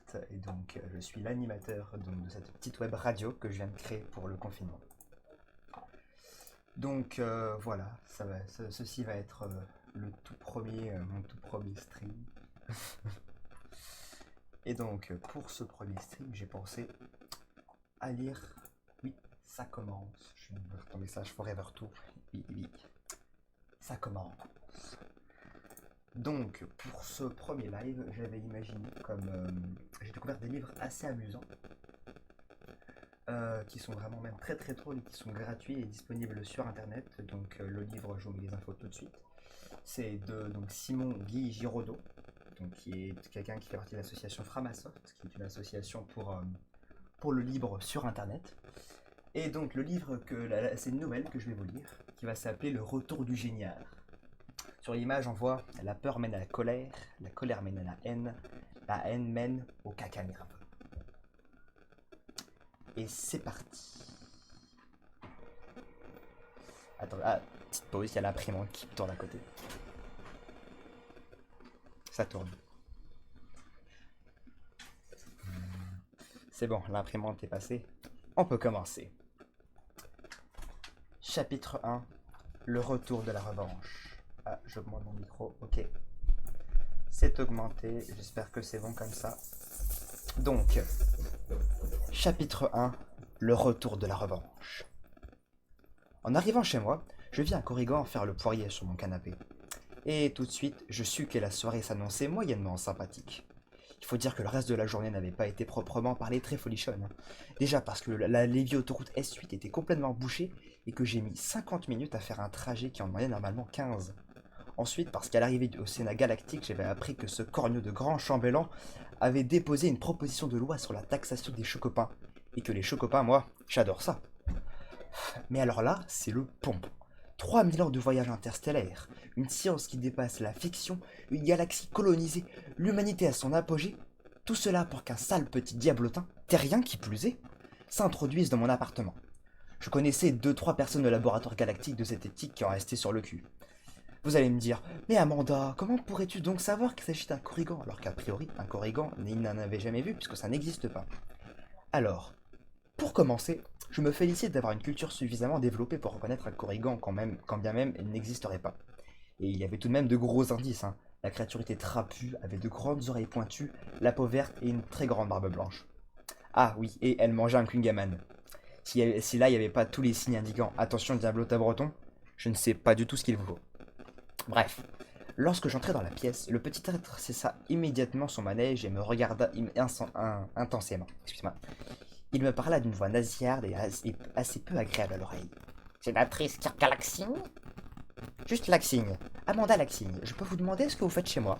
Matt et donc je suis l'animateur de cette petite web radio que je viens de créer pour le confinement. Donc voilà, ceci va être mon tout premier stream. Et donc pour ce premier stream, j'ai pensé à lire. Oui, ça commence. Je viens de voir ton message Forever Tour. Oui, oui, ça commence. Donc, pour ce premier live, j'avais imaginé j'ai découvert des livres assez amusants, qui sont vraiment même très très drôles et qui sont gratuits et disponibles sur internet. Donc, le livre, je vous mets les infos tout de suite. C'est de Simon Guy Giraudot, qui est quelqu'un qui fait partie de l'association Framasoft, qui est une association pour le libre sur internet. Et donc, le livre, c'est une nouvelle que je vais vous lire, qui va s'appeler Le Retour du Génial. Sur l'image, on voit la peur mène à la colère mène à la haine mène au caca nerveux. Et c'est parti. Attends, petite pause, il y a l'imprimante qui tourne à côté. Ça tourne. C'est bon, l'imprimante est passée. On peut commencer. Chapitre 1. Le retour de la revanche. Ah, j'augmente mon micro, ok. C'est augmenté, j'espère que c'est bon comme ça. Donc, chapitre 1, le retour de la revanche. En arrivant chez moi, je vis un Corrigan faire le poirier sur mon canapé. Et tout de suite, je sus que la soirée s'annonçait moyennement sympathique. Il faut dire que le reste de la journée n'avait pas été proprement parlé très folichonne. Déjà parce que la Lévis autoroute S8 était complètement bouchée et que j'ai mis 50 minutes à faire un trajet qui en demandait normalement 15. Ensuite, parce qu'à l'arrivée au Sénat Galactique, j'avais appris que ce corneau de grand chambellan avait déposé une proposition de loi sur la taxation des chocopins. Et que les chocopins, moi, j'adore ça. Mais alors là, c'est le pompon. 3000 ans de voyage interstellaire, une science qui dépasse la fiction, une galaxie colonisée, l'humanité à son apogée. Tout cela pour qu'un sale petit diablotin, terrien qui plus est, s'introduise dans mon appartement. Je connaissais 2-3 personnes de laboratoire galactique de cette éthique qui en restaient sur le cul. Vous allez me dire, mais Amanda, comment pourrais-tu donc savoir qu'il s'agit d'un Corrigan alors qu'a priori, un Corrigan, il n'en avait jamais vu puisque ça n'existe pas. Alors, pour commencer, je me félicite d'avoir une culture suffisamment développée pour reconnaître un Corrigan quand bien même il n'existerait pas. Et il y avait tout de même de gros indices, hein. La créature était trapue, avait de grandes oreilles pointues, la peau verte et une très grande barbe blanche. Ah oui, et elle mangeait un Klingaman. Si là il n'y avait pas tous les signes indiquant attention diablota breton, je ne sais pas du tout ce qu'il vous faut. Bref, lorsque j'entrai dans la pièce, le petit être cessa immédiatement son manège et me regarda intensément. Excuse-moi. Il me parla d'une voix nasillarde et assez peu agréable à l'oreille. Sénatrice Kirk-Galaxing? Juste Laxing. Amanda Laxing, je peux vous demander ce que vous faites chez moi?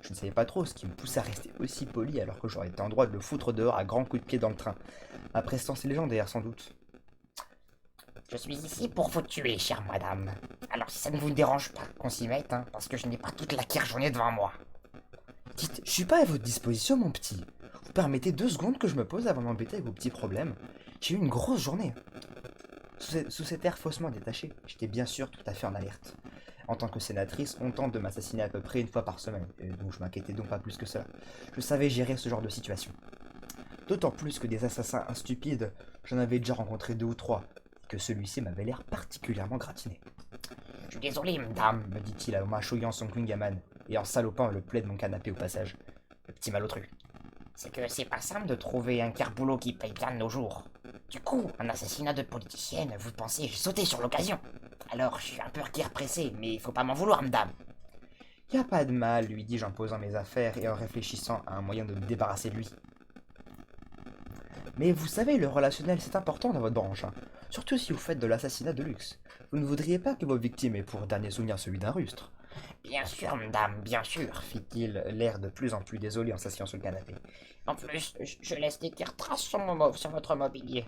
Je ne savais pas trop ce qui me poussait à rester aussi poli alors que j'aurais été en droit de le foutre dehors à grands coups de pied dans le train. Ma prestance est légendaire sans doute. Je suis ici pour vous tuer, chère madame. Alors si ça ne vous dérange pas qu'on s'y mette, parce que je n'ai pas toute la journée devant moi. Dites, je suis pas à votre disposition, mon petit. Vous permettez 2 secondes que je me pose avant d'embêter avec vos petits problèmes. J'ai eu une grosse journée. Sous cet air faussement détaché, j'étais bien sûr tout à fait en alerte. En tant que sénatrice, on tente de m'assassiner à peu près 1 fois par semaine, et donc je m'inquiétais donc pas plus que cela. Je savais gérer ce genre de situation. D'autant plus que des assassins stupides, j'en avais déjà rencontré 2 ou 3, et que celui-ci m'avait l'air particulièrement gratiné. Je suis désolé, madame, Me dit-il en mâchouillant son Klingaman, et en salopant le plaid de mon canapé au passage. Le petit malotru. C'est que c'est pas simple de trouver un carboulot qui paye bien de nos jours. Du coup, un assassinat de politicienne, vous pensez, j'ai sauté sur l'occasion. Alors, je suis un peu pressé, mais il faut pas m'en vouloir, madame. Y a pas de mal, lui dis-je en posant mes affaires et en réfléchissant à un moyen de me débarrasser de lui. Mais vous savez, le relationnel c'est important dans votre branche, hein. Surtout si vous faites de l'assassinat de luxe. Vous ne voudriez pas que vos victimes aient pour dernier souvenir celui d'un rustre? Bien sûr, madame, bien sûr, Fit-il, l'air de plus en plus désolé en s'asseyant sur le canapé. En plus, je laisse des traces sur votre mobilier.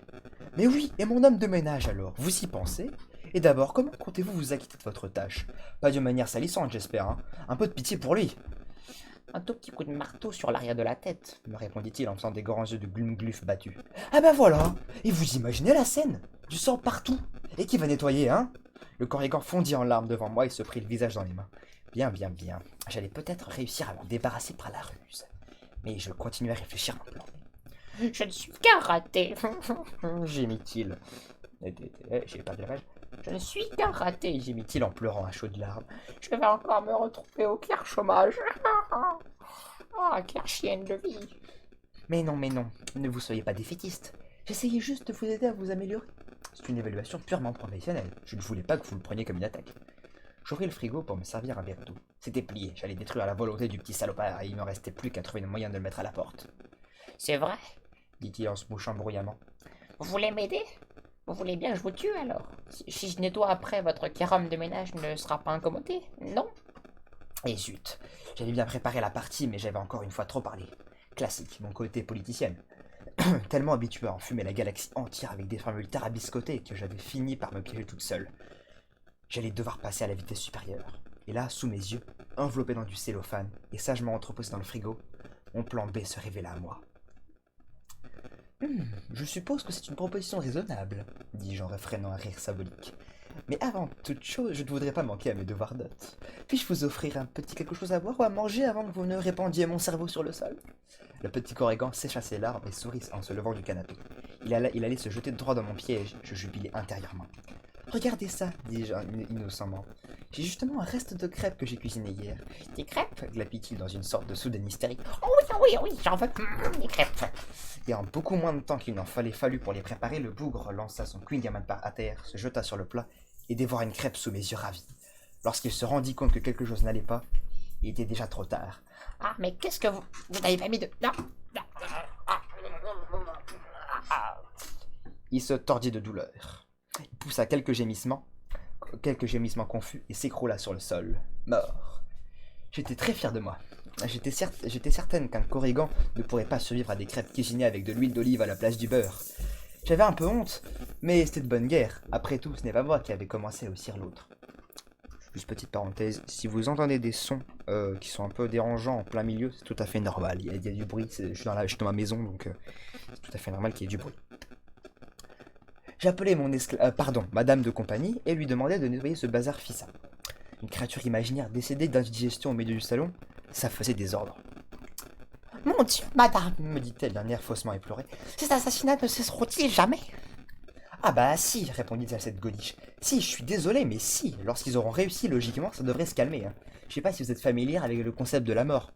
Mais oui, et mon homme de ménage alors, vous y pensez? Et d'abord, comment comptez-vous vous acquitter de votre tâche? Pas de manière salissante, j'espère, hein. Un peu de pitié pour lui. Un tout petit coup de marteau sur l'arrière de la tête, me répondit-il en faisant des grands yeux de glumgluf battus. Ah ben voilà. Et vous imaginez la scène? Du sang partout. Et qui va nettoyer, hein? Le Corrigan fondit en larmes devant moi et se prit le visage dans les mains. Bien, bien, bien. J'allais peut-être réussir à m'en débarrasser par la ruse. Mais je continue à réfléchir à un plan. Je ne suis qu'un raté. Gémit-il. J'ai pas de lavage. Je ne suis qu'un raté, gémit-il en pleurant à chaudes larmes. Je vais encore me retrouver au clair chômage. Oh, quelle chienne de vie. Mais non, ne vous soyez pas défaitiste. J'essayais juste de vous aider à vous améliorer. C'est une évaluation purement professionnelle. Je ne voulais pas que vous le preniez comme une attaque. J'ouvris le frigo pour me servir un verre d'eau. C'était plié, j'allais détruire la volonté du petit salopard et il ne me restait plus qu'à trouver le moyen de le mettre à la porte. C'est vrai, dit-il en se mouchant bruyamment. Vous voulez m'aider? Vous voulez bien que je vous tue alors? Si je nettoie après, votre carême de ménage ne sera pas incommodé, non? Et zut, j'avais bien préparé la partie, mais j'avais encore une fois trop parlé. Classique, mon côté politicienne. Tellement habitué à enfumer la galaxie entière avec des formules tarabiscotées que j'avais fini par me piéger toute seule. J'allais devoir passer à la vitesse supérieure. Et là, sous mes yeux, enveloppé dans du cellophane et sagement entreposé dans le frigo, mon plan B se révéla à moi. Je suppose que c'est une proposition raisonnable, dis-je en réfrénant un rire symbolique. Mais avant toute chose, je ne voudrais pas manquer à mes devoirs d'hôte. Puis-je vous offrir un petit quelque chose à boire ou à manger avant que vous ne répandiez mon cerveau sur le sol? Le petit Corrigan sécha ses larmes et sourit en se levant du canapé. Il allait se jeter droit dans mon piège, je jubilais intérieurement. Regardez ça, dis-je innocemment. J'ai justement un reste de crêpes que j'ai cuisiné hier. Des crêpes? Glapit-il dans une sorte de soudaine hystérie. Oui, j'en veux des crêpes. Et en beaucoup moins de temps qu'il n'en fallu pour les préparer, le bougre lança son Queen Diamond par à terre, se jeta sur le plat et dévora une crêpe sous mes yeux ravis. Lorsqu'il se rendit compte que quelque chose n'allait pas, il était déjà trop tard. Ah, mais qu'est-ce que vous n'avez pas mis de... Non. Il se tordit de douleur. Il poussa quelques gémissements confus et s'écroula sur le sol, mort. J'étais très fier de moi. J'étais certaine qu'un Corrigan ne pourrait pas survivre à des crêpes cuisinées avec de l'huile d'olive à la place du beurre. J'avais un peu honte, mais c'était de bonne guerre. Après tout, ce n'est pas moi qui avais commencé à haussir l'autre. Juste petite parenthèse, si vous entendez des sons qui sont un peu dérangeants en plein milieu, c'est tout à fait normal. Il y a du bruit, je suis dans ma maison, donc c'est tout à fait normal qu'il y ait du bruit. J'appelai madame de compagnie et lui demandai de nettoyer ce bazar fissa. Une créature imaginaire décédée d'indigestion au milieu du salon, ça faisait désordre. Mon Dieu, madame, me dit-elle d'un air faussement éploré. Ces assassinats ne cesseront-ils jamais? Ah bah si, répondit-elle à cette godiche. Si, je suis désolé, mais si, lorsqu'ils auront réussi, logiquement, ça devrait se calmer. Hein. Je sais pas si vous êtes familière avec le concept de la mort.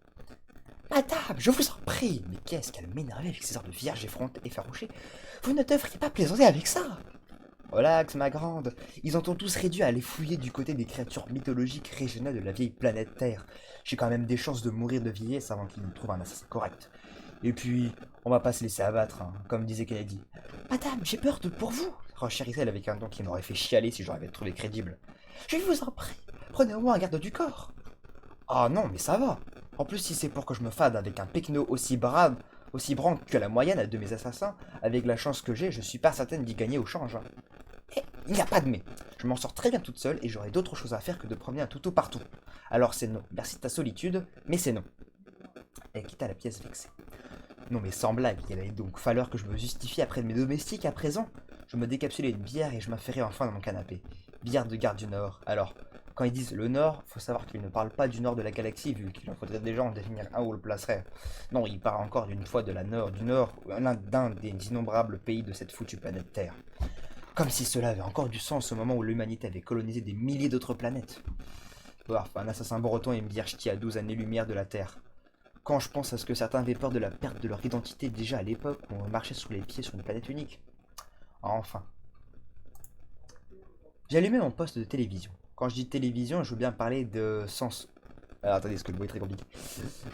Madame, je vous en prie, mais qu'est-ce qu'elle m'énervait avec ces sortes de vierges effarouchées. Vous ne devriez pas plaisanter avec ça. Relax, ma grande. Ils en ont tous réduit à aller fouiller du côté des créatures mythologiques régionales de la vieille planète Terre. J'ai quand même des chances de mourir de vieillesse avant qu'ils ne trouvent un assassin correct. Et puis, on va pas se laisser abattre, hein, comme disait Kennedy. Madame, j'ai peur pour vous, renchérit-elle avec un ton qui m'aurait fait chialer si je l'avais trouvé crédible. Je vous en prie, prenez au moins un garde du corps. Ah non, mais ça va. En plus, si c'est pour que je me fade avec un pecno aussi branle que la moyenne de mes assassins, avec la chance que j'ai, je suis pas certaine d'y gagner au change. Hein. Et il n'y a pas de mais. Je m'en sors très bien toute seule et j'aurai d'autres choses à faire que de promener un toutou partout. Alors c'est non. Merci de ta solitude, mais c'est non. Elle quitta la pièce vexée. Non mais sans blague, il allait donc falloir que je me justifie après de mes domestiques à présent. Je me décapsulais une bière et je m'affairais enfin dans mon canapé. Bière de garde du Nord. Alors, quand ils disent le Nord, faut savoir qu'ils ne parlent pas du Nord de la galaxie, vu qu'il en faudrait déjà en définir un où le placerait. Non, ils parlent encore d'une fois de la Nord, du Nord, d'un des innombrables pays de cette foutue planète Terre. Comme si cela avait encore du sens au moment où l'humanité avait colonisé des milliers d'autres planètes. Un assassin breton et une bière ch'ti à 12 années-lumière de la Terre. Quand je pense à ce que certains avaient peur de la perte de leur identité déjà à l'époque où on marchait sous les pieds sur une planète unique. Enfin. J'ai allumé mon poste de télévision. Quand je dis télévision, je veux bien parler de sens. Alors attendez, parce que le mot est très compliqué.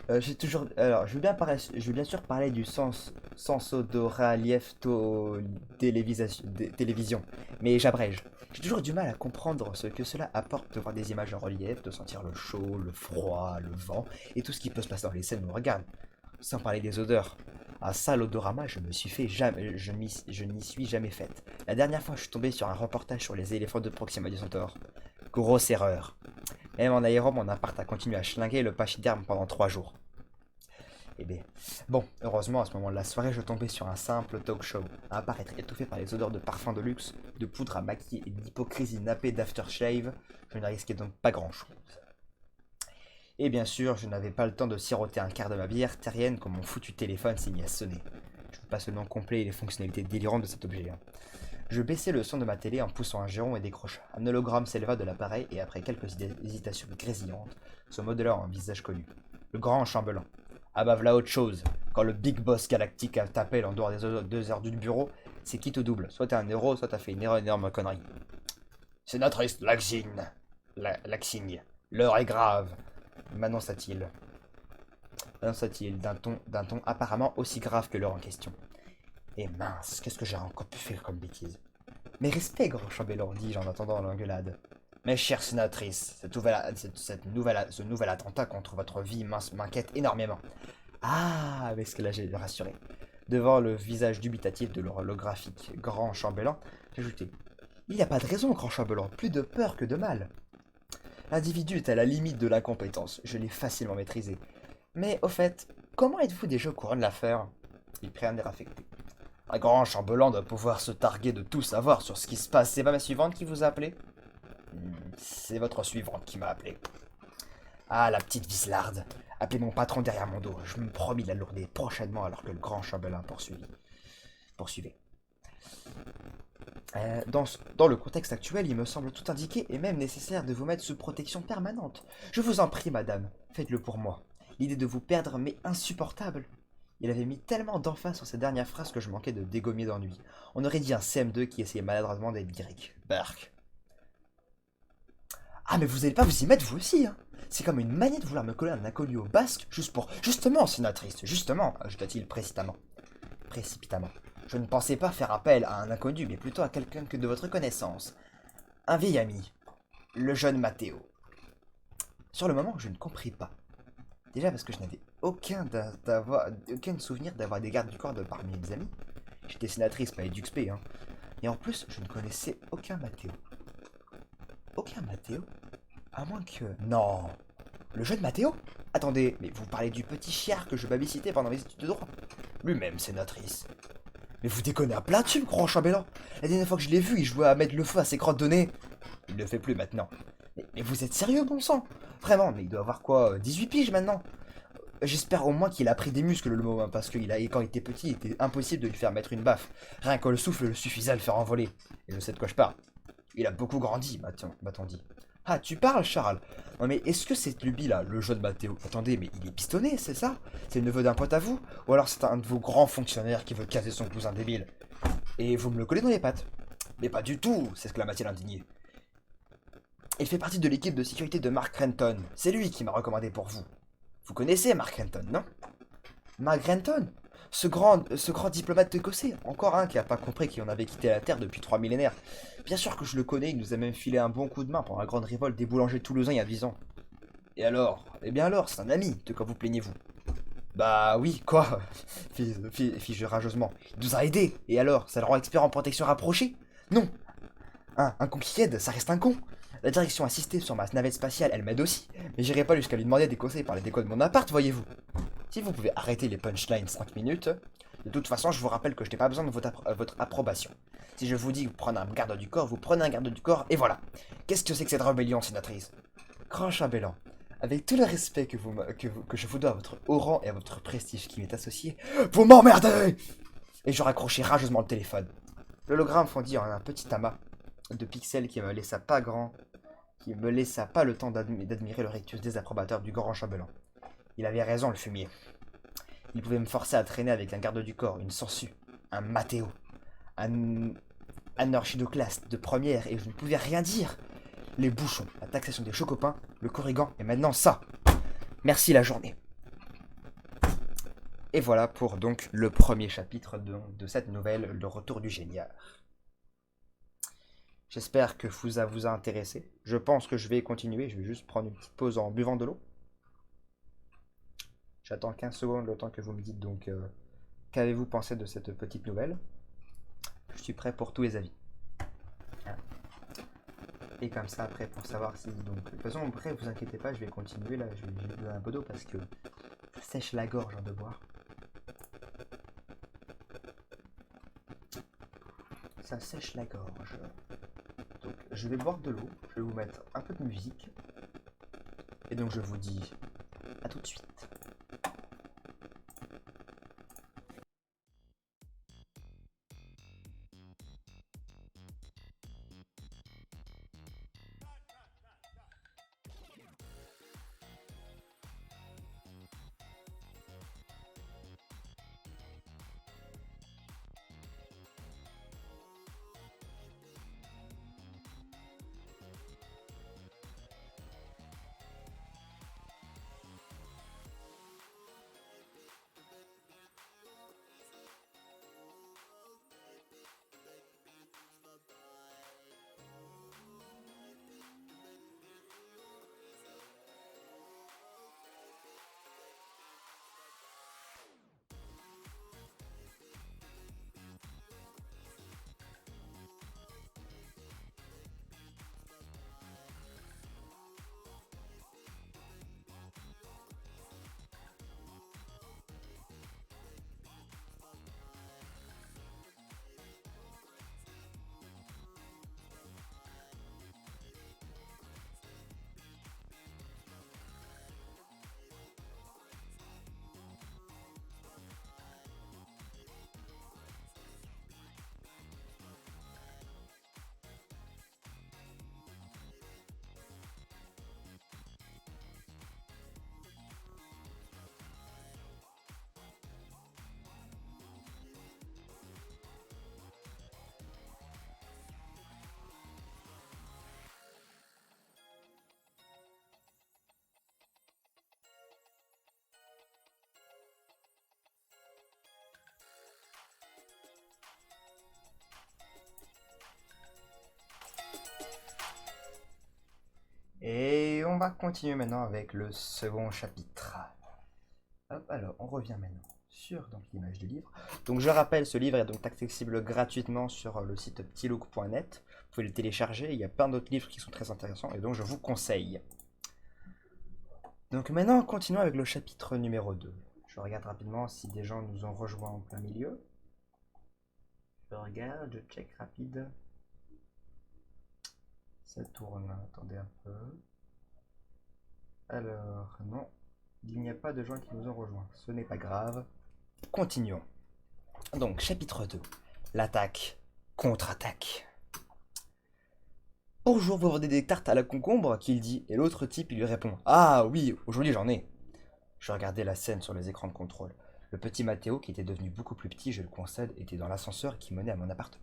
Je veux bien sûr parler du sensodoraliefto télévision, mais j'abrège. J'ai toujours du mal à comprendre ce que cela apporte de voir des images en relief, de sentir le chaud, le froid, le vent, et tout ce qui peut se passer dans les scènes où on regarde. Sans parler des odeurs. À ça, l'odorama, je n'y suis jamais faite. La dernière fois, je suis tombé sur un reportage sur les éléphants de Proxima du Centaure. Grosse erreur. Même en aéro, mon appart a continué à schlinguer le pachyderme pendant 3 jours. Eh bien, bon, heureusement, à ce moment de la soirée, je tombais sur un simple talk show, à apparaître étouffé par les odeurs de parfums de luxe, de poudre à maquiller et d'hypocrisie nappée d'aftershave. Je ne risquais donc pas grand-chose. Et bien sûr, je n'avais pas le temps de siroter un quart de ma bière terrienne quand mon foutu téléphone s'est mis à sonner. Je vous passe le nom complet et les fonctionnalités délirantes de cet objet. Je baissai le son de ma télé en poussant un giron et décrocha. Un hologramme s'éleva de l'appareil et après quelques hésitations grésillantes, se modela en visage connu. Le grand chambellan. Ah bah voilà autre chose. Quand le big boss galactique t'appelle en dehors des 2 heures du bureau, c'est qui te double. Soit t'es un héros, soit t'as fait une énorme connerie. Sénatrice Laxigne. Laxigne. L'heure est grave. M'annonça-t-il. M'annonça-t-il d'un ton apparemment aussi grave que l'heure en question. Et mince, qu'est-ce que j'ai encore pu faire comme bêtise? Mais respect, grand chambellan, dis-je en attendant l'engueulade. Mes chères sénatrices, ce nouvel attentat contre votre vie m'inquiète énormément. Ah, avec ce que là j'ai rassuré. Devant le visage dubitatif de l'holographique grand chambellan, j'ajoutai. Il n'y a pas de raison, grand chambellan, plus de peur que de mal. L'individu est à la limite de l'incompétence, je l'ai facilement maîtrisé. Mais au fait, comment êtes-vous déjà au courant de l'affaire? Il prit un air affecté. Un grand chambellan doit pouvoir se targuer de tout savoir sur ce qui se passe. C'est pas ma suivante qui vous a appelé? C'est votre suivante qui m'a appelé. Ah, la petite vislarde. Appelez mon patron derrière mon dos. Je me promis de la lourder prochainement alors que le grand chambellan poursuivait. Dans le contexte actuel, il me semble tout indiqué et même nécessaire de vous mettre sous protection permanente. Je vous en prie, madame, faites-le pour moi. L'idée de vous perdre m'est insupportable. Il avait mis tellement d'emphase sur ces dernières phrases que je manquais de dégommer d'ennui. On aurait dit un CM2 qui essayait maladroitement d'être lyrique. Bark. Ah, mais vous n'allez pas vous y mettre vous aussi, hein. C'est comme une manie de vouloir me coller un inconnu au basque, juste pour... Justement, sénatrice, justement, ajouta-t-il précipitamment. Je ne pensais pas faire appel à un inconnu, mais plutôt à quelqu'un que de votre connaissance. Un vieil ami, le jeune Matteo. Sur le moment, je ne compris pas. Déjà parce que je n'avais aucun souvenir d'avoir des gardes du corps de parmi mes amis. J'étais sénatrice, pas EduxP, hein. Et en plus, je ne connaissais aucun Matteo. Aucun Matteo? À moins que... Non. Le jeune Matteo? Attendez, mais vous parlez du petit chiard que je babysitais pendant mes études de droit. Lui-même, sénatrice. Mais vous déconnez à plat tube, grand chambellan. La dernière fois que je l'ai vu, il jouait à mettre le feu à ses crottes de nez. Il ne le fait plus maintenant. Mais vous êtes sérieux, bon sang? Vraiment, mais il doit avoir quoi, 18 piges maintenant? J'espère au moins qu'il a pris des muscles, le moment, parce que quand il était petit, il était impossible de lui faire mettre une baffe. Rien que le souffle le suffisait à le faire envoler. Et je sais de quoi je parle. Il a beaucoup grandi, m'a-t-on dit. Ah, tu parles, Charles? Non mais est-ce que cette lubie là, le jeune Mathéo, attendez, mais il est pistonné, c'est ça? C'est le neveu d'un pote à vous? Ou alors c'est un de vos grands fonctionnaires qui veut caser son cousin débile? Et vous me le collez dans les pattes? Mais pas du tout, s'exclama-t-il indigné. Il fait partie de l'équipe de sécurité de Mark Renton. C'est lui qui m'a recommandé pour vous. Vous connaissez Mark Renton, non? Mark Renton? Ce grand diplomate écossais, encore un qui n'a pas compris qu'on avait quitté la Terre depuis 3 millénaires. Bien sûr que je le connais, il nous a même filé un bon coup de main pendant la grande révolte des boulangers toulousains il y a 10 ans. Et alors? Eh bien alors, c'est un ami, de quoi vous plaignez-vous? Bah oui, quoi? Fis-je rageusement. Il nous a aidés, et alors, ça le rend expert en protection rapprochée? Non! Un con qui aide, ça reste un con! La direction assistée sur ma navette spatiale, elle m'aide aussi, mais j'irai pas jusqu'à lui demander des conseils par les décos de mon appart, voyez-vous. Si vous pouvez arrêter les punchlines 5 minutes, de toute façon, je vous rappelle que je n'ai pas besoin de votre approbation. Si je vous dis vous prenez un garde du corps, vous prenez un garde du corps, et voilà. Qu'est-ce que c'est que cette rébellion, sénatrice? Grand chambellan, avec tout le respect que je vous dois à votre haut rang et à votre prestige qui m'est associé, vous m'emmerdez! Et je raccrochai rageusement le téléphone. L'hologramme fondit en un petit amas de pixels qui me laissa pas le temps d'admirer le rictus désapprobateur du grand chambellan. Il avait raison, le fumier. Il pouvait me forcer à traîner avec un garde du corps, une sangsue, un Matteo, un archidoclaste de première, et je ne pouvais rien dire. Les bouchons, la taxation des chocopins, le corrigan, et maintenant ça. Merci la journée. Et voilà pour donc le premier chapitre de cette nouvelle, Le Retour du Géniard. J'espère que ça vous a intéressé. Je pense que je vais continuer, je vais juste prendre une petite pause en buvant de l'eau. J'attends 15 secondes le temps que vous me dites donc qu'avez-vous pensé de cette petite nouvelle. Je suis prêt pour tous les avis. Et comme ça après pour savoir si donc. De toute façon après vous inquiétez pas, je vais continuer là, je vais donner un peu d'eau parce que ça sèche la gorge de boire. Ça sèche la gorge. Donc je vais boire de l'eau, je vais vous mettre un peu de musique. Et donc je vous dis à tout de suite. Et on va continuer maintenant avec le second chapitre. Hop, alors on revient maintenant sur l'image du livre. Donc je rappelle, ce livre est donc accessible gratuitement sur le site ptilook.net. Vous pouvez le télécharger, il y a plein d'autres livres qui sont très intéressants et donc je vous conseille. Donc maintenant continuons avec le chapitre numéro 2. Je regarde rapidement si des gens nous ont rejoints en plein milieu. Je regarde, je check rapide. Ça tourne, attendez un peu. Alors, non, il n'y a pas de gens qui nous ont rejoints. Ce n'est pas grave. Continuons. Donc, chapitre 2. L'attaque. Contre-attaque. Bonjour, vous vendez des tartes à la concombre, qu'il dit, et l'autre type, il lui répond. Ah oui, aujourd'hui j'en ai. Je regardais la scène sur les écrans de contrôle. Le petit Matteo, qui était devenu beaucoup plus petit, je le concède, était dans l'ascenseur qui menait à mon appartement.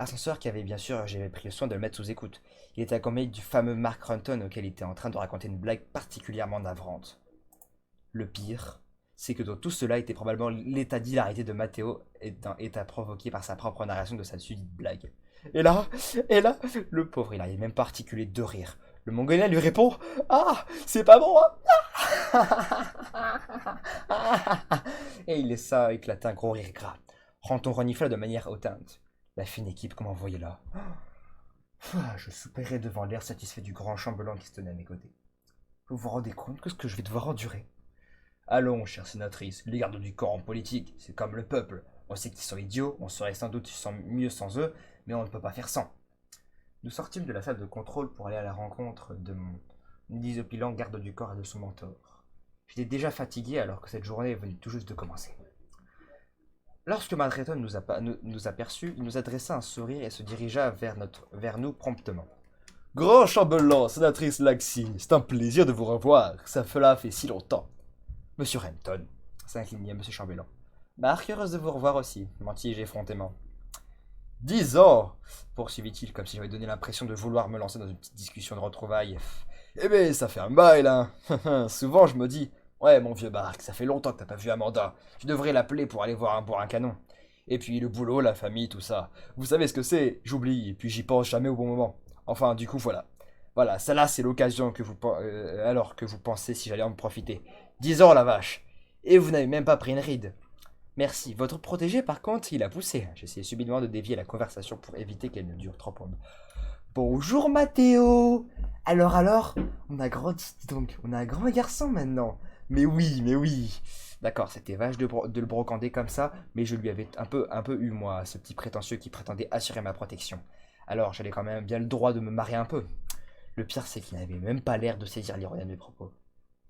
Ascenseur qui avait bien sûr, j'avais pris le soin de le mettre sous écoute. Il était accompagné du fameux Mark Runton auquel il était en train de raconter une blague particulièrement navrante. Le pire, c'est que dans tout cela était probablement l'état d'hilarité de Matteo, état provoqué par sa propre narration de sa susdite blague. Et là, le pauvre, il n'arrivait même pas à articuler de rire. Le Mongolien lui répond « Ah, c'est pas bon, hein ?» Et il laissa éclater un gros rire gras. Ranton renifla de manière hautaine. La fine équipe qu'on m'envoyait là. Je soupirais devant l'air satisfait du grand chambellan qui se tenait à mes côtés. Vous vous rendez compte que ce que je vais devoir endurer? Allons, chère sénatrice, les gardes du corps en politique, c'est comme le peuple. On sait qu'ils sont idiots, on serait sans doute mieux sans eux, mais on ne peut pas faire sans. Nous sortîmes de la salle de contrôle pour aller à la rencontre de mon désopilant garde du corps et de son mentor. J'étais déjà fatigué alors que cette journée venait tout juste de commencer. Lorsque Madreton nous aperçut, il nous adressa un sourire et se dirigea vers nous promptement. « Grand chambellan, sénatrice Laxi, c'est un plaisir de vous revoir, cela fait si longtemps. »« Monsieur Renton, s'inclinait monsieur chambellan. Marc, heureuse de vous revoir aussi, mentis-je effrontément. 10 ans, poursuivit-il comme si j'avais donné l'impression de vouloir me lancer dans une petite discussion de retrouvailles. Eh ben, ça fait un bail, là. Souvent, je me dis, ouais, mon vieux Marc, ça fait longtemps que t'as pas vu Amanda. Tu devrais l'appeler pour aller boire un canon. Et puis, le boulot, la famille, tout ça. Vous savez ce que c'est? J'oublie, et puis j'y pense jamais au bon moment. Enfin, du coup, voilà. Voilà, ça là, c'est l'occasion que alors que vous pensez si j'allais en profiter. 10 ans, la vache. Et vous n'avez même pas pris une ride. Merci. Votre protégé, par contre, il a poussé. J'essayais subitement de dévier la conversation pour éviter qu'elle ne dure trop longtemps. Bonjour, Mathéo. Alors, on a grandi, donc. On a un grand garçon maintenant. Mais oui. D'accord, c'était vache de le brocander comme ça, mais je lui avais un peu eu, moi, ce petit prétentieux qui prétendait assurer ma protection. Alors, j'avais quand même bien le droit de me marrer un peu. Le pire, c'est qu'il n'avait même pas l'air de saisir l'ironie de mes propos.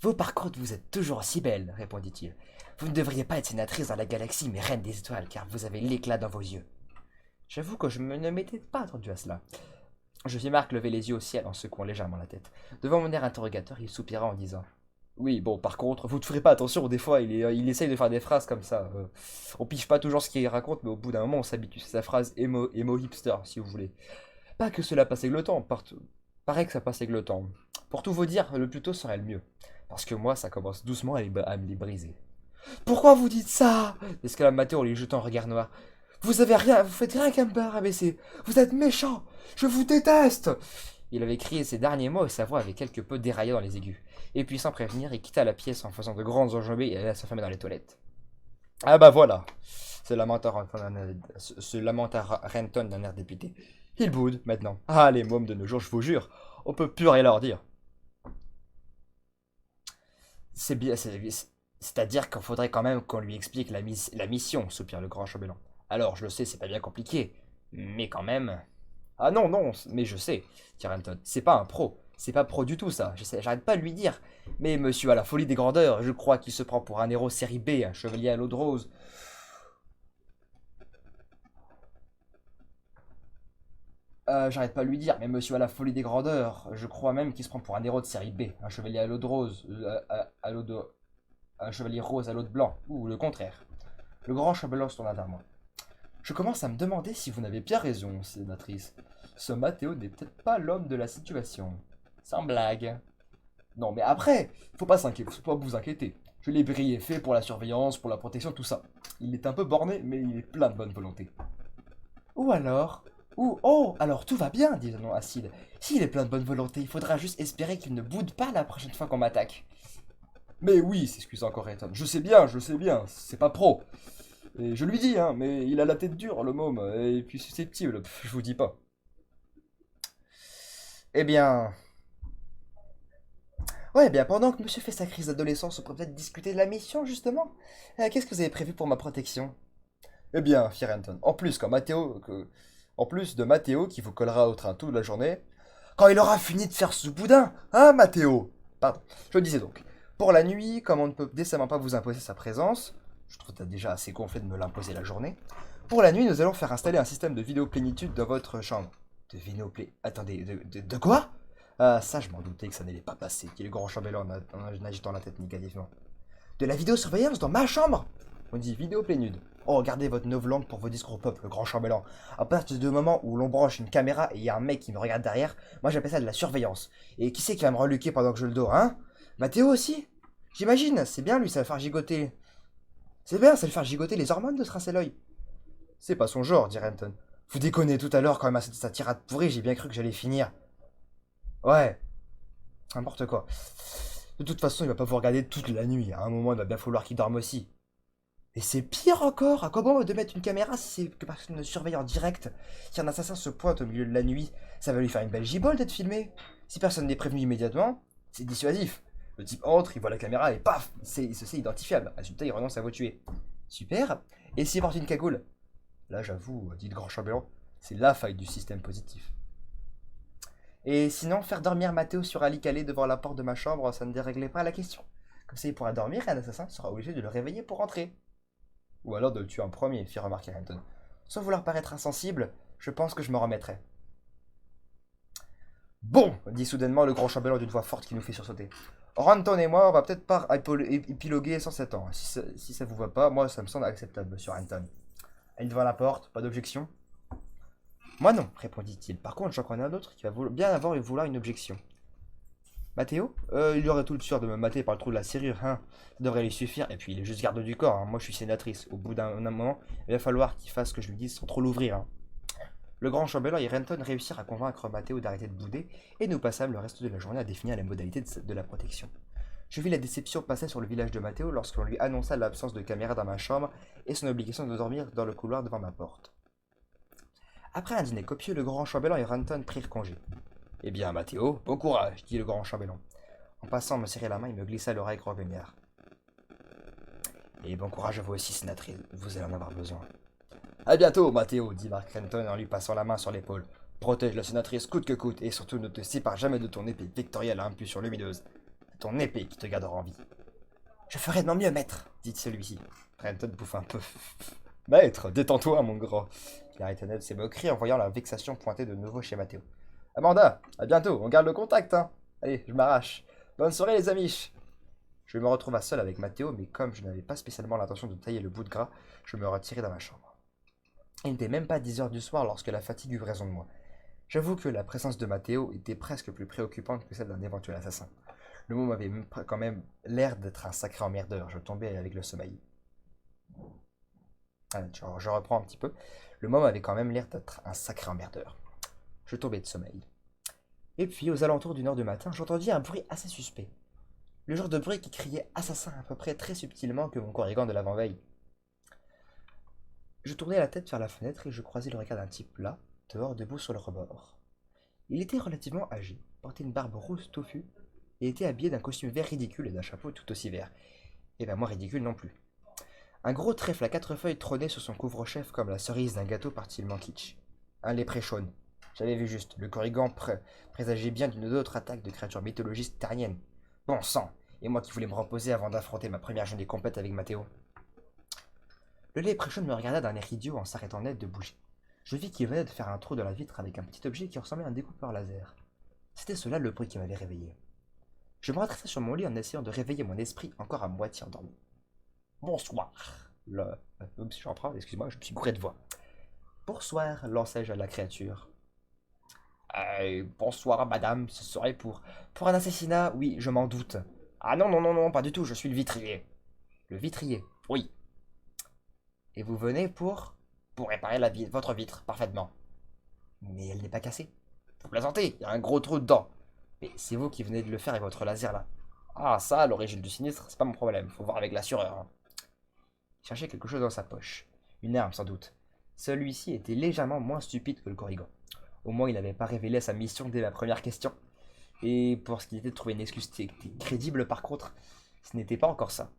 Vous, par contre, vous êtes toujours aussi belle, répondit-il. Vous ne devriez pas être sénatrice dans la galaxie, mais reine des étoiles, car vous avez l'éclat dans vos yeux. J'avoue que ne m'étais pas attendu à cela. Je vis Marc lever les yeux au ciel en secouant légèrement la tête. Devant mon air interrogateur, il soupira en disant: oui, bon, par contre, vous ne ferez pas attention, des fois, il essaye de faire des phrases comme ça. On pige pas toujours ce qu'il raconte, mais au bout d'un moment, on s'habitue. C'est sa phrase émo hipster, si vous voulez. Pas que cela passe avec le temps, paraît que ça passe avec le temps. Pour tout vous dire, le plus tôt serait le mieux. Parce que moi, ça commence doucement à me les briser. Pourquoi vous dites ça? Exclama Mathéo en lui jetant un regard noir. Vous faites rien qu'à me rabaisser. Vous êtes méchant. Je vous déteste. Il avait crié ces derniers mots et sa voix avait quelque peu déraillé dans les aigus. Et puis sans prévenir, il quitta la pièce en faisant de grandes enjambées et alla s'enfermer dans les toilettes. Ah bah voilà, se lamenta Renton d'un air dépité. Il boude maintenant. Ah, les mômes de nos jours, je vous jure, on peut plus rien leur dire. C'est bien, c'est-à-dire qu'il faudrait quand même qu'on lui explique la mission, soupire le grand chambellan. Alors, je le sais, c'est pas bien compliqué, mais quand même... Ah non, non, mais je sais, dit Renton, c'est pas un pro. C'est pas pro du tout ça, j'arrête pas de lui dire. Mais monsieur a la folie des grandeurs, je crois qu'il se prend pour un héros série B, un chevalier à l'eau de rose. J'arrête pas de lui dire, mais monsieur a la folie des grandeurs, je crois même qu'il se prend pour un héros de série B, un chevalier à l'eau de rose, à l'eau de... un chevalier rose à l'eau de blanc, ou le contraire. Le grand chambellan se tourna vers moi. Je commence à me demander si vous n'avez bien raison, sénatrice. Ce Mathéo n'est peut-être pas l'homme de la situation. Sans blague. Non, mais après, faut pas vous inquiéter. Je l'ai brillé fait pour la surveillance, pour la protection, tout ça. Il est un peu borné, mais il est plein de bonne volonté. Ou alors... oh, alors tout va bien, dit le nom acide. S'il est plein de bonne volonté, il faudra juste espérer qu'il ne boude pas la prochaine fois qu'on m'attaque. Mais oui, s'excusa encore Renton. Je sais bien, c'est pas pro. Et je lui dis, hein, mais il a la tête dure, le môme, et puis susceptible, je vous dis pas. Eh bien... Ouais, eh bien, pendant que monsieur fait sa crise d'adolescence, on pourrait peut-être discuter de la mission, justement. Qu'est-ce que vous avez prévu pour ma protection? Eh bien, fit Renton, en plus de Mathéo qui vous collera au train toute la journée, quand il aura fini de faire ce boudin, hein, Mathéo? Pardon, je disais donc, pour la nuit, comme on ne peut décemment pas vous imposer sa présence, je trouve que t'as déjà assez gonflé de me l'imposer la journée, pour la nuit, nous allons faire installer un système de vidéoplénitude dans votre chambre. De vidéoplé... Attendez, de quoi? Ah, ça, je m'en doutais que ça n'allait pas passer, dit le grand chambellan en agitant la tête négativement. De la vidéosurveillance dans ma chambre? On dit vidéoplénude. Oh, gardez votre novlangue pour vos discours au peuple, le grand chambellan. À partir du moment où l'on branche une caméra et il y a un mec qui me regarde derrière, moi j'appelle ça de la surveillance. Et qui c'est qui va me reluquer pendant que je le dors, hein? Mathéo aussi? J'imagine, c'est bien lui, ça va faire gigoter. C'est bien, ça va faire gigoter les hormones de ce rinceloy. C'est pas son genre, dit Renton. Vous déconnez, tout à l'heure, quand il m'a sorti sa tirade pourrie, j'ai bien cru que j'allais finir. Ouais, n'importe quoi. De toute façon, il va pas vous regarder toute la nuit. À un moment, il va bien falloir qu'il dorme aussi. Et c'est pire encore. À quoi bon de mettre une caméra si c'est que personne ne surveille en direct? Si un assassin se pointe au milieu de la nuit, ça va lui faire une belle gibole d'être filmé. Si personne n'est prévenu immédiatement, c'est dissuasif. Le type entre, il voit la caméra et paf, il se sait identifiable. Résultat, il renonce à vous tuer. Super. Et s'il porte une cagoule? Là, j'avoue, dit le grand chambellan, c'est la faille du système positif. Et sinon, faire dormir Mathéo sur un lit calé devant la porte de ma chambre, ça ne déréglait pas la question. Comme ça, il pourra dormir et un assassin sera obligé de le réveiller pour rentrer. Ou alors de le tuer en premier, fit remarquer Renton. Sans vouloir paraître insensible, je pense que je me remettrai. Bon, dit soudainement le grand chambellan d'une voix forte qui nous fait sursauter. Renton et moi, on va peut-être pas épiloguer 107 ans. Si ça vous va pas, moi ça me semble acceptable, monsieur Renton. Elle devant la porte, pas d'objection? Moi non, répondit-il. Par contre, j'en connais un autre qui va bien avoir et vouloir une objection. Mathéo? Il y aurait tout le sueur de me mater par le trou de la serrure, hein. Ça devrait lui suffire. Et puis, il est juste garde du corps, hein. Moi, je suis sénatrice. Au bout d'un moment, il va falloir qu'il fasse ce que je lui dise sans trop l'ouvrir, hein. Le grand chambellan et Renton réussirent à convaincre Mathéo d'arrêter de bouder, et nous passâmes le reste de la journée à définir les modalités de la protection. Je vis la déception passer sur le village de Mathéo lorsque l'on lui annonça l'absence de caméra dans ma chambre et son obligation de dormir dans le couloir devant ma porte. Après un dîner copieux, le grand chambellan et Renton prirent congé. Eh bien, Mathéo, bon courage, dit le grand chambellan. En passant me serrer la main, il me glissa l'oreille groguignard. Et bon courage à vous aussi, sénatrice, vous allez en avoir besoin. À bientôt, Mathéo, dit Mark Renton en lui passant la main sur l'épaule. Protège la sénatrice coûte que coûte, et surtout ne te sépare jamais de ton épée victorielle à impulsion lumineuse. C'est ton épée qui te gardera en vie. Je ferai de mon mieux, maître, dit celui-ci. Renton bouffe un peu. Maître, détends-toi, mon grand. Il arrêta net ses moqueries en voyant la vexation pointer de nouveau chez Mathéo. Amanda, à bientôt, on garde le contact, hein. Allez, je m'arrache. Bonne soirée, les amis. Je me retrouva seul avec Mathéo, mais comme je n'avais pas spécialement l'intention de tailler le bout de gras, je me retirai dans ma chambre. Il n'était même pas 10 heures du soir lorsque la fatigue eut raison de moi. J'avoue que la présence de Mathéo était presque plus préoccupante que celle d'un éventuel assassin. Le mot m'avait quand même l'air d'être un sacré emmerdeur, je tombais avec le sommeil. Allez, je reprends un petit peu. Le mot m'avait quand même l'air d'être un sacré emmerdeur. Je tombais de sommeil. Et puis, aux alentours d'1 heure du matin, j'entendis un bruit assez suspect. Le genre de bruit qui criait assassin à peu près très subtilement que mon corrigan de l'avant-veille. Je tournai la tête vers la fenêtre et je croisai le regard d'un type là, dehors debout sur le rebord. Il était relativement âgé, portait une barbe rousse touffue et était habillé d'un costume vert ridicule et d'un chapeau tout aussi vert. Et ben moi ridicule non plus. Un gros trèfle à 4 feuilles trônait sur son couvre-chef comme la cerise d'un gâteau partiellement kitsch. Un léprechaune. J'avais vu juste, le corrigan présageait bien d'une autre attaque de créatures mythologistes terriennes. Bon sang, et moi qui voulais me reposer avant d'affronter ma première journée complète avec Mathéo. Le léprechaune me regarda d'un air idiot en s'arrêtant net de bouger. Je vis qu'il venait de faire un trou dans la vitre avec un petit objet qui ressemblait à un découpeur laser. C'était cela le bruit qui m'avait réveillé. Je me redressai sur mon lit en essayant de réveiller mon esprit encore à moitié endormi. Bonsoir. Je suis en train, excuse-moi, je me suis gouré de voix. Bonsoir, lançai-je à la créature. Bonsoir, madame, ce serait pour un assassinat, oui, je m'en doute. Ah non, non, non, non, pas du tout, je suis le vitrier. Le vitrier? Oui. Et vous venez pour réparer votre vitre, parfaitement. Mais elle n'est pas cassée. Vous plaisantez, il y a un gros trou dedans. Mais c'est vous qui venez de le faire avec votre laser là. Ah ça, l'origine du sinistre, c'est pas mon problème, faut voir avec l'assureur. Hein. Il cherchait quelque chose dans sa poche. Une arme sans doute. Celui-ci était légèrement moins stupide que le corrigan. Au moins il n'avait pas révélé sa mission dès la première question. Et pour ce qui était de trouver une excuse crédible par contre, ce n'était pas encore ça.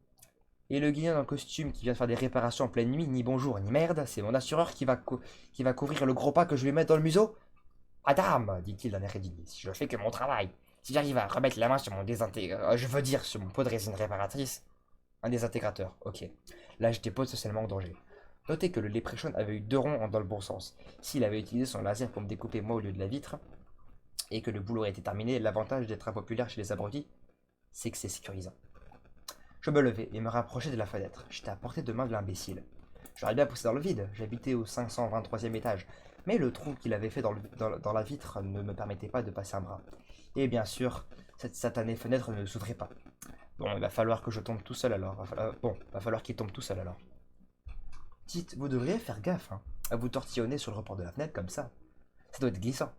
Et le guignol en costume qui vient de faire des réparations en pleine nuit, ni bonjour ni merde, c'est mon assureur qui va couvrir le gros pas que je vais mettre dans le museau. Madame, dit-il d'un air rédigné, si je fais que mon travail, si j'arrive à remettre la main sur mon sur mon pot de résine réparatrice, un désintégrateur, ok. Là j'étais potentiellement en danger. Notez que le léprechaune avait eu 2 ronds dans le bon sens. S'il avait utilisé son laser pour me découper moi au lieu de la vitre, et que le boulot aurait été terminé, l'avantage d'être impopulaire chez les abrutis, c'est que c'est sécurisant. Je me levai et me rapprochai de la fenêtre. J'étais à portée de main de l'imbécile. J'aurais bien poussé dans le vide, j'habitais au 523e étage, mais le trou qu'il avait fait dans la vitre ne me permettait pas de passer un bras. Et bien sûr, cette satanée fenêtre ne s'ouvrait pas. Bon, il va falloir que je tombe tout seul alors. Va falloir qu'il tombe tout seul alors. Dites, vous devriez faire gaffe, hein, à vous tortillonner sur le rebord de la fenêtre comme ça. Ça doit être glissant.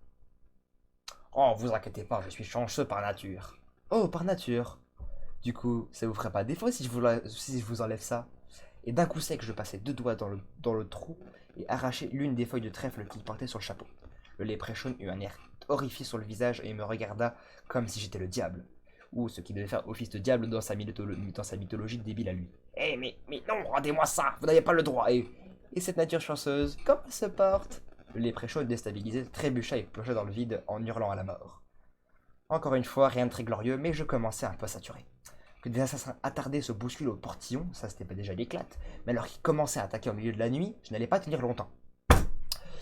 Oh, vous inquiétez pas, je suis chanceux par nature. Oh, par nature. Du coup, ça vous ferait pas défaut si je vous enlève ça? Et d'un coup sec, je passais 2 doigts dans le trou et arrachai l'une des feuilles de trèfle qu'il portait sur le chapeau. Le léprechaune eut un air horrifié sur le visage et me regarda comme si j'étais le diable. Ou ce qui devait faire office de diable dans sa mythologie débile à lui. Mais non, rendez-moi ça, vous n'avez pas le droit. Et cette nature chanceuse, comment elle se porte? Le léprechaune déstabilisé trébucha et plongea dans le vide en hurlant à la mort. Encore une fois, rien de très glorieux, mais je commençais un peu à saturer. Que des assassins attardés se bousculent au portillon, ça c'était pas déjà l'éclate, mais alors qu'ils commençaient à attaquer au milieu de la nuit, je n'allais pas tenir longtemps.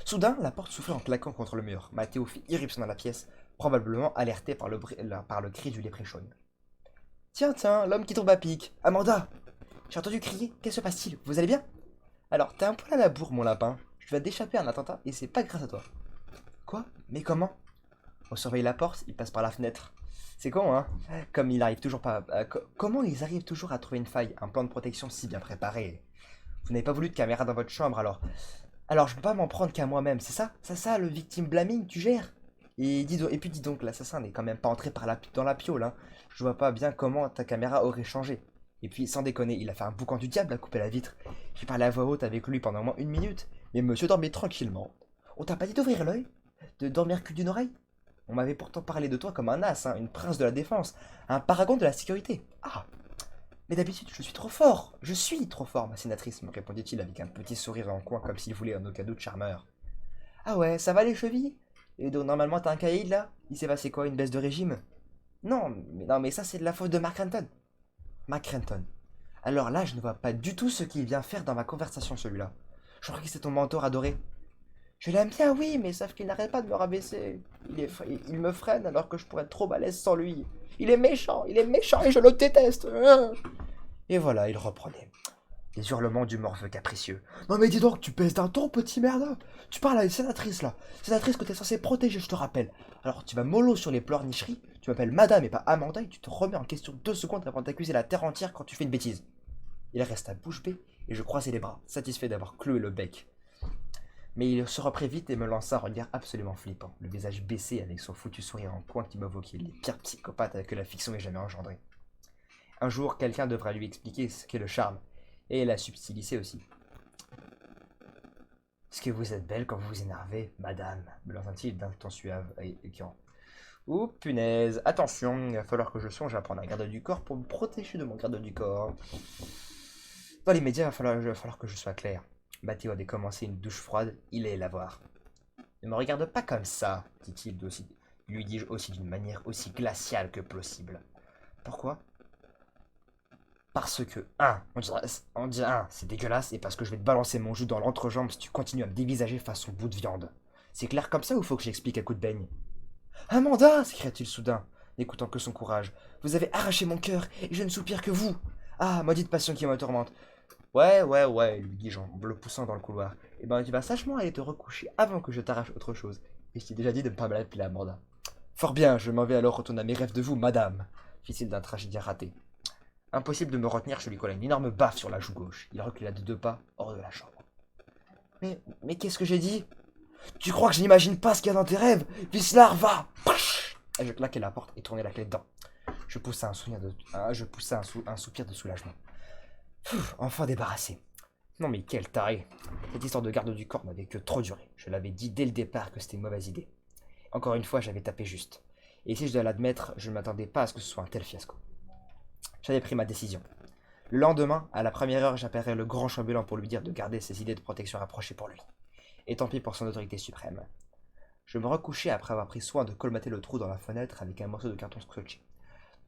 Soudain, la porte souffla en claquant contre le mur. Mathéo fit irruption dans la pièce, probablement alerté par le cri du léprechaune. Tiens, l'homme qui tombe à pic. Amanda! J'ai entendu crier, qu'est-ce se passe-t-il? Vous allez bien? Alors, t'es un poil à la bourre, mon lapin. Je viens d'échapper à un attentat et c'est pas grâce à toi. Quoi? Mais comment? On surveille la porte, il passe par la fenêtre. C'est con, hein? Comme il arrive toujours pas... comment ils arrivent toujours à trouver une faille, un plan de protection si bien préparé? Vous n'avez pas voulu de caméra dans votre chambre, alors... Alors, je peux pas m'en prendre qu'à moi-même, c'est ça? C'est ça, le victime blaming, tu gères? Et puis dis donc, l'assassin n'est quand même pas entré dans la piole, hein. Je vois pas bien comment ta caméra aurait changé. Et puis, sans déconner, il a fait un boucan du diable à couper la vitre. J'ai parlé à voix haute avec lui pendant au moins 1 minute, mais monsieur dormait tranquillement. On t'a pas dit d'ouvrir l'œil? De dormir cul d'une oreille? On m'avait pourtant parlé de toi comme un as, hein, une prince de la défense, un paragon de la sécurité. Ah! Mais d'habitude, je suis trop fort, ma sénatrice, me répondit-il avec un petit sourire en coin comme s'il voulait un aucun doute charmeur. Ah ouais, ça va les chevilles? Et donc normalement t'as un caïd là? Il s'est passé quoi? Une baisse de régime? Non mais ça c'est de la faute de Mark Renton. Mark Renton. Alors là je ne vois pas du tout ce qu'il vient faire dans ma conversation celui-là. Je crois que c'est ton mentor adoré. Je l'aime bien oui, mais sauf qu'il n'arrête pas de me rabaisser. Il me freine alors que je pourrais être trop balèze sans lui. Il est méchant et je le déteste. Et voilà, il reprenait. Les hurlements du morveux capricieux. Non mais dis donc, tu pèses d'un ton, petit merde. Tu parles à une sénatrice là. Sénatrice que t'es censé protéger, je te rappelle. Alors tu vas mollo sur les pleurnicheries, tu m'appelles madame et pas Amanda et tu te remets en question 2 secondes avant d'accuser la terre entière quand tu fais une bêtise. Il resta bouche bée et je croisai les bras, satisfait d'avoir cloué le bec. Mais il se reprit vite et me lança un regard absolument flippant, le visage baissé avec son foutu sourire en coin qui m'évoquait les pires psychopathes que la fiction ait jamais engendrés. Un jour, quelqu'un devra lui expliquer ce qu'est le charme, et la subtiliser aussi. Est-ce que vous êtes belle quand vous vous énervez, madame me lança-t-il d'un ton suave et écœurant. Oh punaise, attention, il va falloir que je songe à prendre un garde du corps pour me protéger de mon garde du corps. Dans les médias, il va falloir que je sois clair. Mathéo avait commencé une douche froide, il allait la voir. Ne me regarde pas comme ça, dit-il aussi, lui dis-je aussi d'une manière aussi glaciale que plausible. Pourquoi? Parce que, on dirait, c'est dégueulasse, et parce que je vais te balancer mon jus dans l'entrejambe si tu continues à me dévisager façon bout de viande. C'est clair comme ça ou faut que j'explique à coup de beigne? Amanda s'écria-t-il soudain, n'écoutant que son courage. Vous avez arraché mon cœur, et je ne soupire que vous. Ah, maudite passion qui me tourmente. Ouais, lui dis-je en le poussant dans le couloir. Eh ben, tu vas sagement aller te recoucher avant que je t'arrache autre chose. Et je t'ai déjà dit de ne pas me l'appeler Amanda. Fort bien, je m'en vais alors retourner à mes rêves de vous, madame, fit-il d'un tragédien raté. Impossible de me retenir, je lui collai une énorme baffe sur la joue gauche. Il recula de 2 pas, hors de la chambre. Mais qu'est-ce que j'ai dit? Tu crois que je n'imagine pas ce qu'il y a dans tes rêves? Vislar, va! Et je claquai la porte et tournai la clé dedans. Je poussai un soupir de soulagement. Enfin débarrassé. Non mais quel taré. Cette histoire de garde du corps n'avait que trop duré. Je l'avais dit dès le départ que c'était une mauvaise idée. Encore une fois, j'avais tapé juste. Et si je dois l'admettre, je ne m'attendais pas à ce que ce soit un tel fiasco. J'avais pris ma décision. Le lendemain, à la première heure, j'appellerai le grand chambellan pour lui dire de garder ses idées de protection rapprochées pour lui. Et tant pis pour son autorité suprême. Je me recouchai après avoir pris soin de colmater le trou dans la fenêtre avec un morceau de carton scotché.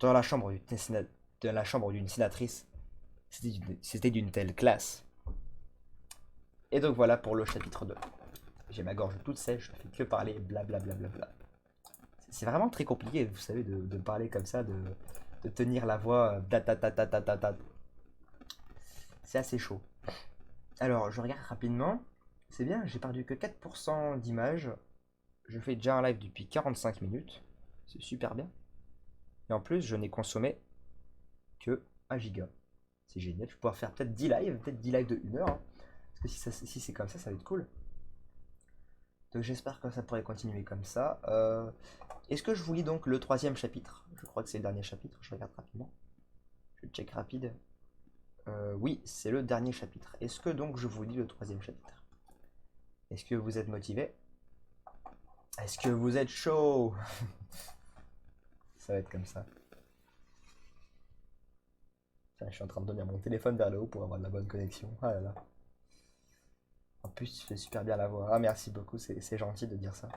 Dans la chambre d'une sénatrice, c'était d'une telle classe. Et donc voilà pour le chapitre 2. J'ai ma gorge toute sèche, je ne fais que parler, blablabla. C'est vraiment très compliqué, vous savez, de parler comme ça, de tenir la voix. C'est assez chaud. Alors, je regarde rapidement. C'est bien, j'ai perdu que 4% d'images. Je fais déjà un live depuis 45 minutes. C'est super bien. Et en plus, je n'ai consommé que 1 giga. C'est génial. Je vais pouvoir faire peut-être 10 lives de 1 heure. Hein. Parce que si c'est comme ça va être cool. Donc j'espère que ça pourrait continuer comme ça. Est-ce que je vous lis donc le 3e chapitre? Je crois que c'est le dernier chapitre. Je regarde rapidement. Je check rapide. Oui, c'est le dernier chapitre. Est-ce que donc je vous lis le 3e chapitre? Est-ce que vous êtes motivé? Est-ce que vous êtes chaud? Ça va être comme ça. Tiens, je suis en train de tenir mon téléphone vers le haut pour avoir de la bonne connexion. Ah là là. En plus, tu fais super bien la voix. Ah, merci beaucoup, c'est gentil de dire ça.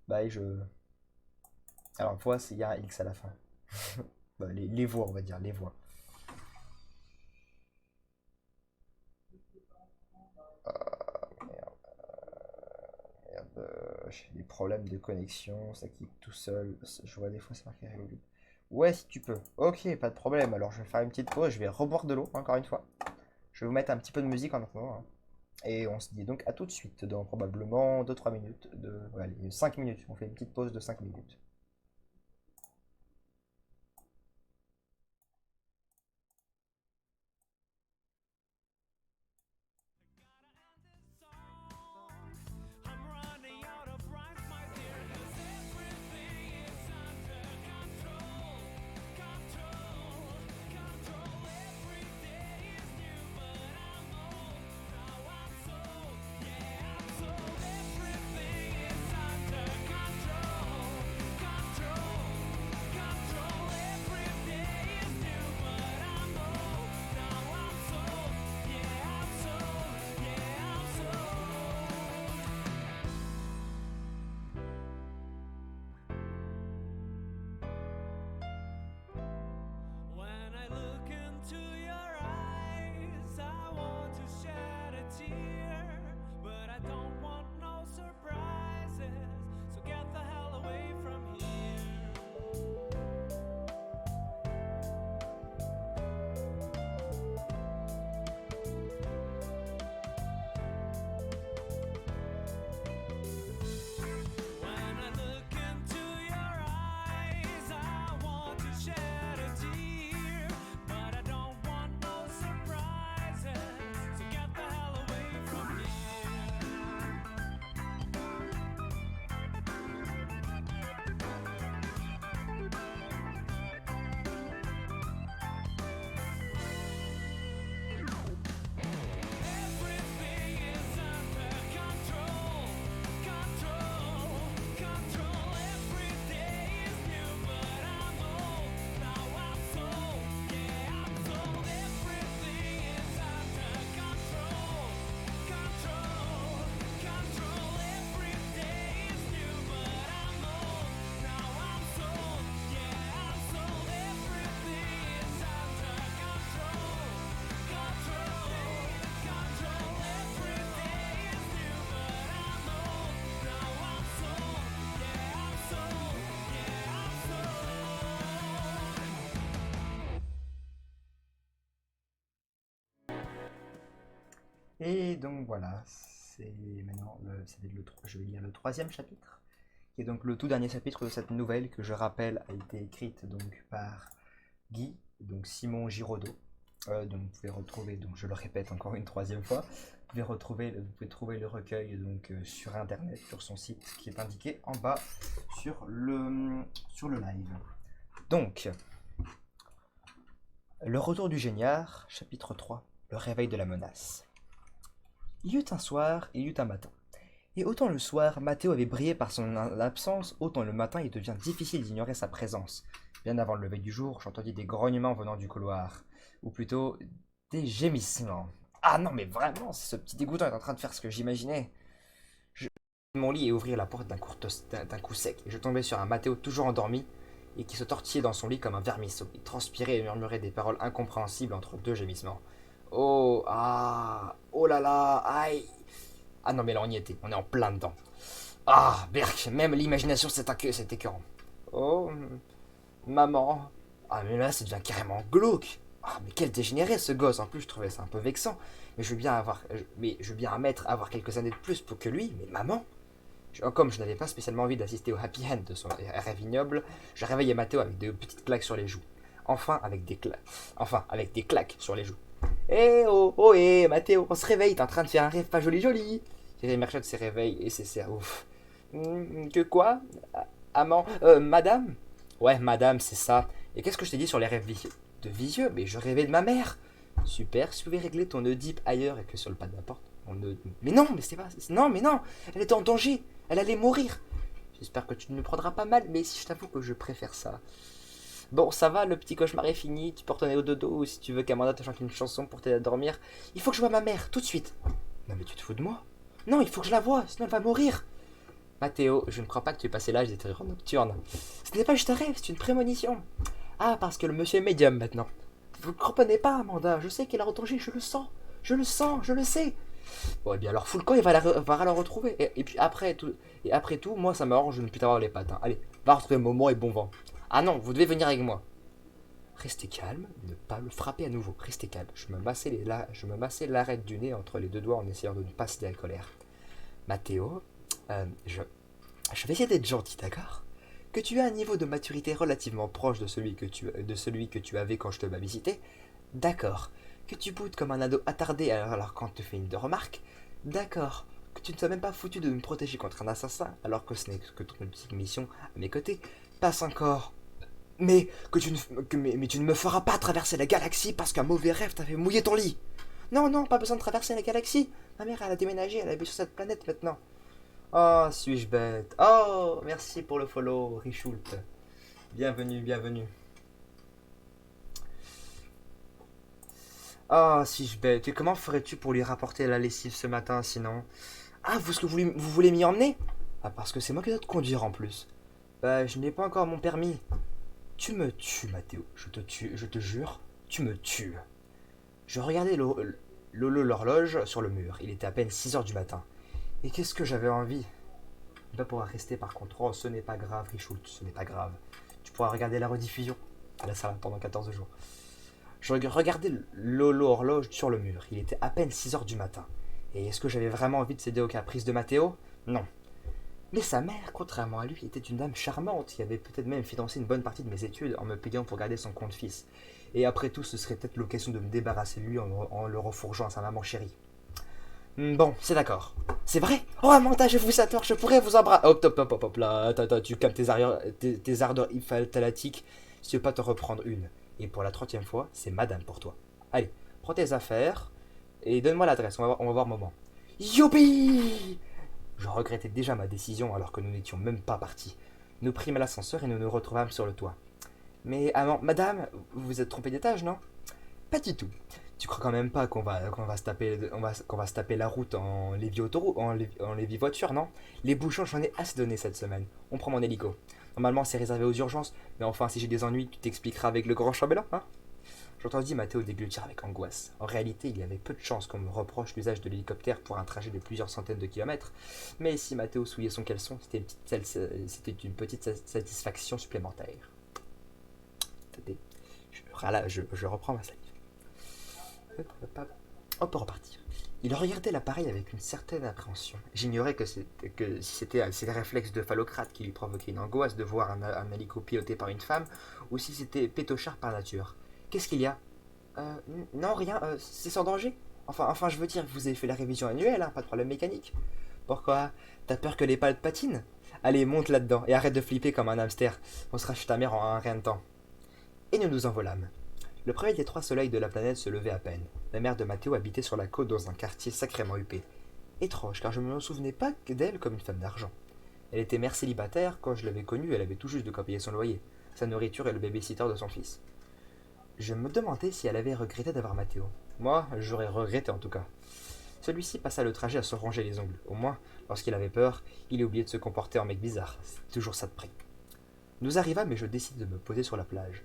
Bah, et je... Alors, voix, il y a un X à la fin. Bah, les voix, on va dire, les voix. J'ai des problèmes de connexion, ça quitte tout seul. Je vois des fois c'est marqué Reload. Ouais, si tu peux. Ok, pas de problème. Alors, je vais faire une petite pause, je vais reboire de l'eau, encore une fois. Je vais vous mettre un petit peu de musique en attendant. Hein. Et on se dit donc à tout de suite dans probablement 2-3 minutes. Allez, 5 minutes. On fait une petite pause de 5 minutes. Et donc voilà, c'est maintenant je vais lire le troisième chapitre, qui est donc le tout dernier chapitre de cette nouvelle que je rappelle a été écrite donc par Guy, donc Simon Giraudot. Donc vous pouvez retrouver, donc je le répète encore une troisième fois, vous pouvez trouver le recueil donc sur internet, sur son site qui est indiqué en bas sur le live. Donc, le retour du géniard, chapitre 3, le réveil de la menace. Il y eut un soir, il y eut un matin. Et autant le soir, Mathéo avait brillé par son absence, autant le matin, il devient difficile d'ignorer sa présence. Bien avant le lever du jour, j'entendis des grognements venant du couloir, ou plutôt des gémissements. Ah non, mais vraiment, ce petit dégoûtant est en train de faire ce que j'imaginais. Je mon lit et ouvrir la porte d'un coup sec, et je tombais sur un Mathéo toujours endormi, et qui se tortillait dans son lit comme un vermisseau. Il transpirait et murmurait des paroles incompréhensibles entre deux gémissements. Oh, ah, oh là là, aïe. Ah non, mais là on y était, on est en plein dedans. Ah, Berk, même l'imagination c'est écœurant. Oh, maman. Ah, mais là ça devient carrément glauque. Ah, mais quel dégénéré ce gosse. En plus, je trouvais ça un peu vexant. Mais je veux bien avoir quelques années de plus pour que lui. Mais maman. Comme je n'avais pas spécialement envie d'assister au happy end de son rêve ignoble, je réveillais Mathéo avec de petites claques sur les joues. Enfin, avec des claques sur les joues. Eh oh, oh, eh, Mathéo, on se réveille, t'es en train de faire un rêve pas joli joli. Thierry Merchot se réveille et c'est ouf. Que quoi? Amant madame? Ouais, madame, c'est ça. Et qu'est-ce que je t'ai dit sur les rêves de vicieux? Mais je rêvais de ma mère. Super, si tu pouvais régler ton Oedipe ailleurs et que sur le pas de la porte. Mais non, mais c'est pas. Non, mais non, elle était en danger. Elle allait mourir. J'espère que tu ne me prendras pas mal, mais si je t'avoue que je préfère ça. Bon, ça va, le petit cauchemar est fini. Tu portes ton nez au dodo ou si tu veux qu'Amanda te chante une chanson pour t'aider à dormir. Il faut que je vois ma mère, tout de suite. Non, mais tu te fous de moi? Non, il faut que je la voie, sinon elle va mourir. Mathéo, je ne crois pas que tu aies passé l'âge des terreurs nocturnes. Ce n'est pas juste un rêve, c'est une prémonition. Ah, parce que le monsieur est médium maintenant. Vous ne comprenez pas, Amanda. Je sais qu'elle est en danger, je le sens. Je le sens, je le sais. Bon, et bien alors, fous le camp, il va la retrouver. Et puis après tout, moi ça m'arrange de ne plus t'avoir les pattes. Hein. Allez, va retrouver Momo et bon vent. Ah non, vous devez venir avec moi. Restez calme, ne pas le frapper à nouveau. Restez calme. Je me massais l'arête du nez entre les deux doigts en essayant de ne pas céder à la colère. Mathéo, je vais essayer d'être gentil, d'accord? Que tu as un niveau de maturité relativement proche de celui que tu avais quand je te babysittais, d'accord. Que tu boutes comme un ado attardé alors quand tu fais une remarque, d'accord. Que tu ne sois même pas foutu de me protéger contre un assassin alors que ce n'est que ton petite mission à mes côtés, passe encore. Mais mais tu ne me feras pas traverser la galaxie parce qu'un mauvais rêve t'a fait mouiller ton lit. Non, non, pas besoin de traverser la galaxie. Ma mère, elle a déménagé, elle habite sur cette planète maintenant. Oh, suis-je bête. Oh, merci pour le follow, Richult. Bienvenue, bienvenue. Oh, suis-je bête. Et comment ferais-tu pour lui rapporter la lessive ce matin, sinon? Ah, vous voulez m'y emmener? Ah, parce que c'est moi qui dois te conduire en plus. Bah, je n'ai pas encore mon permis. Tu me tues, Mathéo. Je te jure, tu me tues. Je regardais l'horloge sur le mur. Il était à peine 6 heures du matin. Et qu'est-ce que j'avais envie? Tu vas pouvoir rester par contre. Oh, ce n'est pas grave, Richult, ce n'est pas grave. Tu pourras regarder la rediffusion à la salle pendant 14 jours. Je regardais l'horloge sur le mur. Il était à peine 6 heures du matin. Et est-ce que j'avais vraiment envie de céder aux caprices de Mathéo? Non. Mais sa mère, contrairement à lui, était une dame charmante qui avait peut-être même financé une bonne partie de mes études en me payant pour garder son compte fils. Et après tout, ce serait peut-être l'occasion de me débarrasser de lui en le refourgeant à sa maman chérie. Bon, c'est d'accord. C'est vrai? Oh, Amanda, je vous adore, je pourrais vous embrasser. Hop, hop, hop, hop, hop, là, attends, tu calmes tes ardeurs talatiques si tu veux pas te reprendre une. Et pour la 30e fois, c'est madame pour toi. Allez, prends tes affaires et donne-moi l'adresse, on va voir moment. Youpi! Je regrettais déjà ma décision alors que nous n'étions même pas partis. Nous prîmes l'ascenseur et nous nous retrouvâmes sur le toit. Mais, madame, vous vous êtes trompé d'étage, non? Pas du tout. Tu crois quand même pas qu'on va se taper la route en Lévi autoroute, en Lévi voiture, non? Les bouchons, j'en ai assez donné cette semaine. On prend mon hélico. Normalement, c'est réservé aux urgences, mais enfin, si j'ai des ennuis, tu t'expliqueras avec le grand chambellan, hein? J'entendis Mathéo déglutir avec angoisse. En réalité, il y avait peu de chances qu'on me reproche l'usage de l'hélicoptère pour un trajet de plusieurs centaines de kilomètres, mais si Mathéo souillait son caleçon, c'était une petite satisfaction supplémentaire. Attendez, je reprends ma salive. On peut repartir. Il regardait l'appareil avec une certaine appréhension. J'ignorais que si c'était ces réflexes de phallocrate qui lui provoquaient une angoisse de voir un hélico piloté par une femme, ou si c'était pétochard par nature. Qu'est-ce qu'il y a Non, rien, c'est sans danger. Enfin, je veux dire, vous avez fait la révision annuelle, hein, pas de problème mécanique. Pourquoi? T'as peur que les pales patinent? Allez, monte là-dedans et arrête de flipper comme un hamster. On sera chez ta mère en un rien de temps. Et nous nous envolâmes. Le premier des 3 soleils de la planète se levait à peine. La mère de Mathéo habitait sur la côte dans un quartier sacrément huppé. Étrange, car je ne me souvenais pas d'elle comme une femme d'argent. Elle était mère célibataire, quand je l'avais connue, elle avait tout juste de quoi payer son loyer, sa nourriture et le baby-sitter de son fils. Je me demandais si elle avait regretté d'avoir Mathéo. Moi, j'aurais regretté en tout cas. Celui-ci passa le trajet à se ronger les ongles. Au moins, lorsqu'il avait peur, il oubliait de se comporter en mec bizarre. C'est toujours ça de prix. Nous arrivâmes et je décidai de me poser sur la plage.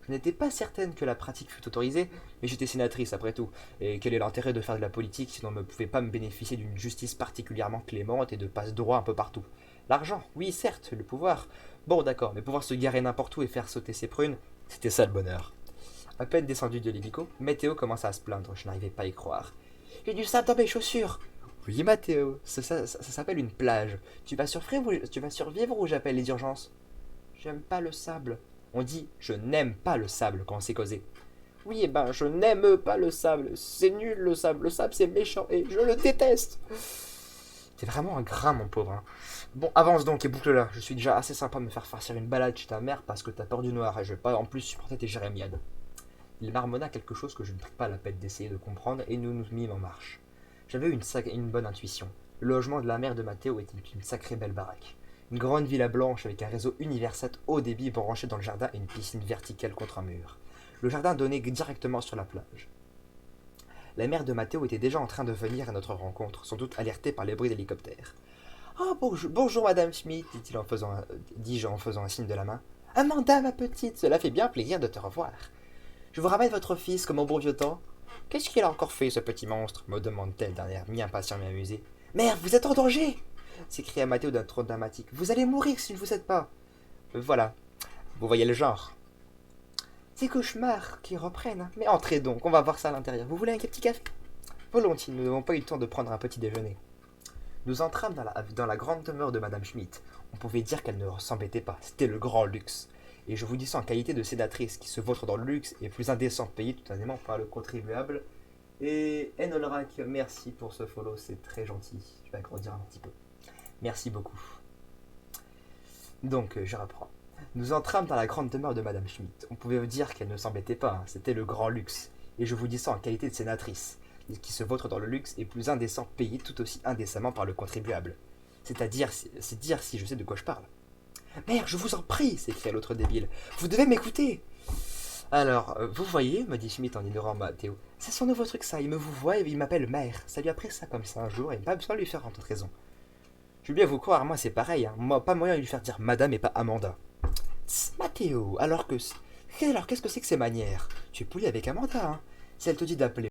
Je n'étais pas certaine que la pratique fût autorisée, mais j'étais sénatrice après tout, et quel est l'intérêt de faire de la politique si l'on ne pouvait pas me bénéficier d'une justice particulièrement clémente et de passe-droit un peu partout? L'argent, oui certes, le pouvoir, bon d'accord, mais pouvoir se garer n'importe où et faire sauter ses prunes, c'était ça le bonheur. À peine descendu de l'hélico, Mathéo commença à se plaindre, je n'arrivais pas à y croire. J'ai du sable dans mes chaussures. Oui Mathéo, ça s'appelle une plage. Tu vas survivre ou j'appelle les urgences? J'aime pas le sable. On dit je n'aime pas le sable quand on s'est causé. Oui, eh ben, je n'aime pas le sable. C'est nul le sable. Le sable, c'est méchant et je le déteste. T'es vraiment un grain, mon pauvre. Hein. Bon, avance donc et boucle-la. Je suis déjà assez sympa de me faire farcir une balade chez ta mère parce que t'as peur du noir et je vais pas en plus supporter tes jérémiades. Il marmonna quelque chose que je ne pris pas la peine d'essayer de comprendre et nous nous mîmes en marche. J'avais une bonne intuition. Le logement de la mère de Mathéo était une sacrée belle baraque. Une grande villa blanche avec un réseau universel haut débit branché dans le jardin et une piscine verticale contre un mur. Le jardin donnait directement sur la plage. La mère de Mathéo était déjà en train de venir à notre rencontre, sans doute alertée par les bruits d'hélicoptère. Ah, bonjour Madame Schmidt, dis-je en faisant un signe de la main. Amanda, ma petite, cela fait bien plaisir de te revoir. Je vous ramène votre fils comme au bon vieux temps. Qu'est-ce qu'il a encore fait, ce petit monstre me demande-t-elle d'un air mi-impatient mi-amusé. Mère, vous êtes en danger s'écria Mathéo d'un ton dramatique. Vous allez mourir si je ne vous aide pas. Voilà, vous voyez le genre. Ces cauchemars qui reprennent. Mais entrez donc, on va voir ça à l'intérieur. Vous voulez un petit café? Volontiers, nous n'avons pas eu le temps de prendre un petit déjeuner. Nous entrâmes dans la grande demeure de Madame Schmidt. On pouvait dire qu'elle ne s'embêtait pas, c'était le grand luxe. Et je vous dis ça en qualité de sénatrice qui se vautre dans le luxe et plus indécent payé totalement par le contribuable. Et Enolrak, merci pour ce follow, c'est très gentil. Je vais agrandir un petit peu. Merci beaucoup. Donc, je reprends. Nous entrâmes dans la grande demeure de Madame Schmidt. On pouvait vous dire qu'elle ne s'embêtait pas, hein, c'était le grand luxe. Et je vous dis ça en qualité de sénatrice, qui se vautre dans le luxe et plus indécent payé tout aussi indécemment par le contribuable. C'est dire si je sais de quoi je parle. Mère, je vous en prie, s'écria l'autre débile. Vous devez m'écouter. Alors, vous voyez, me dit Schmidt en ignorant Mathéo, c'est son nouveau truc ça, il me vous voit et il m'appelle mère. Ça lui a pris ça comme ça un jour et pas besoin de lui faire rentrer raison. Je veux bien vous croire, moi c'est pareil, hein. Moi pas moyen de lui faire dire madame et pas Amanda. Tss, Mathéo, alors qu'est-ce que c'est que ces manières? Tu es poli avec Amanda, hein. Si elle te dit d'appeler